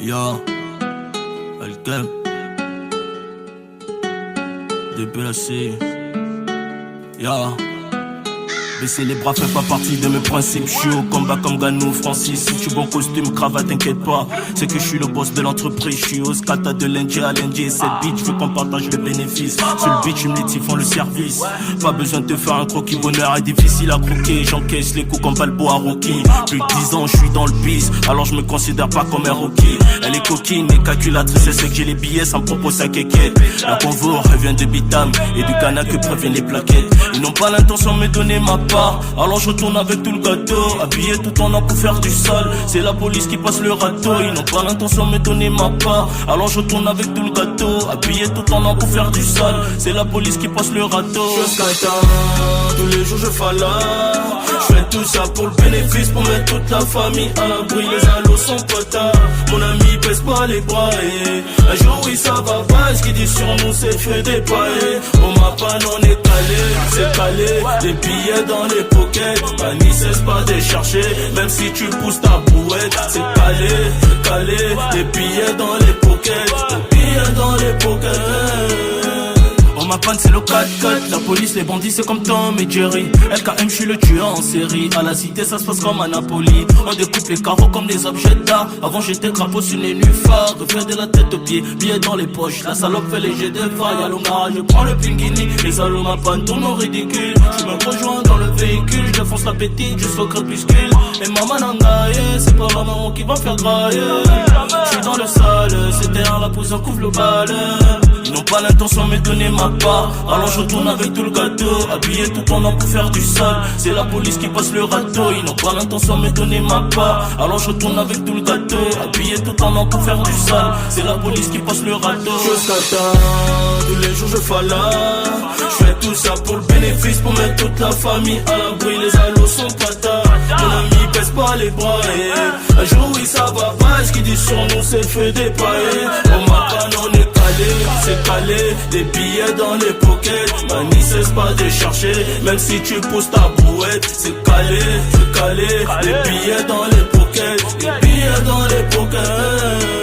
Yo, Alchem, DPLC, yo. Baisser les bras fait pas partie de mes principes. Je suis au combat comme Ganou Francis. Si tu bon costume, cravate, t'inquiète pas. C'est que je suis le boss de l'entreprise. Je suis au scata de lundi à lundi. Et cette bitch, je veux qu'on partage les bénéfices. Sur le beat, humility font le service. Pas besoin de te faire un croquis. Bonheur est difficile à croquer. J'encaisse les coups comme Balboa Rocky. Plus de 10 ans, je suis dans le biz. Alors je me considère pas comme un rookie. Elle est coquine et calculatrice. Elle sait que j'ai les billets, ça me propose sa quéquette. La convo revient de Bitam et du Ghana que préviennent les plaquettes. Ils n'ont pas l'intention de me donner ma part. Alors je retourne avec tout le gâteau. Habillé tout en or pour faire du sale. C'est la police qui passe le râteau. Ils n'ont pas l'intention de me donner ma part. Alors je retourne avec tout le gâteau. Habillé tout en or pour faire du sale. C'est la police qui passe le râteau. Je scata, tous les jours je fala. Je fais tout ça pour le bénéfice. Pour mettre toute la famille à l'abri. Les allos sont potards. Mon ami pèse pas les bras et un jour oui ça va pas. Ce qu'ils disent sur nous c'est fait des pailles. On m'a pas on est calé. C'est calé. Les billets dans les pockets, bah n'y cesse pas de chercher. Même si tu pousses ta brouette, c'est calé, calé. Les billets dans les pockets, les billets dans les pockets. On m'apprend c'est le 4-4. La police, les bandits c'est comme Tom et Jerry. LKM je suis le tueur en série. À la cité ça se passe comme à Napoli. On découpe les carreaux comme des objets d'art. Avant j'étais crapaud sur les nufards. Refaire de la tête aux pieds, billets dans les poches. La salope fait les jets de phare. Y'a l'Omar, je prends le pingini. Les allos m'apprennent tournent au ridicule. Je me rejoins dans le véhicule. Je défonce la petite jusqu'au crépuscule. Et maman n'engaille, c'est pas la maman qui va faire grailler. Je suis dans le sale, c'était à la prison couvre le bal. Ils n'ont pas l'intention de me donner ma part. Alors je retourne avec tout le gâteau. Habillé tout en or pour faire du sale. C'est la police qui passe le râteau. Ils n'ont pas l'intention de me donner ma part. Alors je retourne avec tout le gâteau. Habillé tout en or pour faire du sale. C'est la police qui passe le râteau. Je scata, tous les jours je fala. Je fais tout ça pour le bénéfice. Pour mettre toute la famille à l'abri. Les allos sont patas. Mon ami pèse pas les bras et un jour oui ça va pas. Ce qu'ils disent sur nous c'est fait des pailles. On m'a pas on est calé. C'est calé, des billets dans les pockets. Bah n'y cesse pas de chercher. Même si tu pousses ta brouette. C'est calé, les billets dans les pockets. Les billets dans les pockets.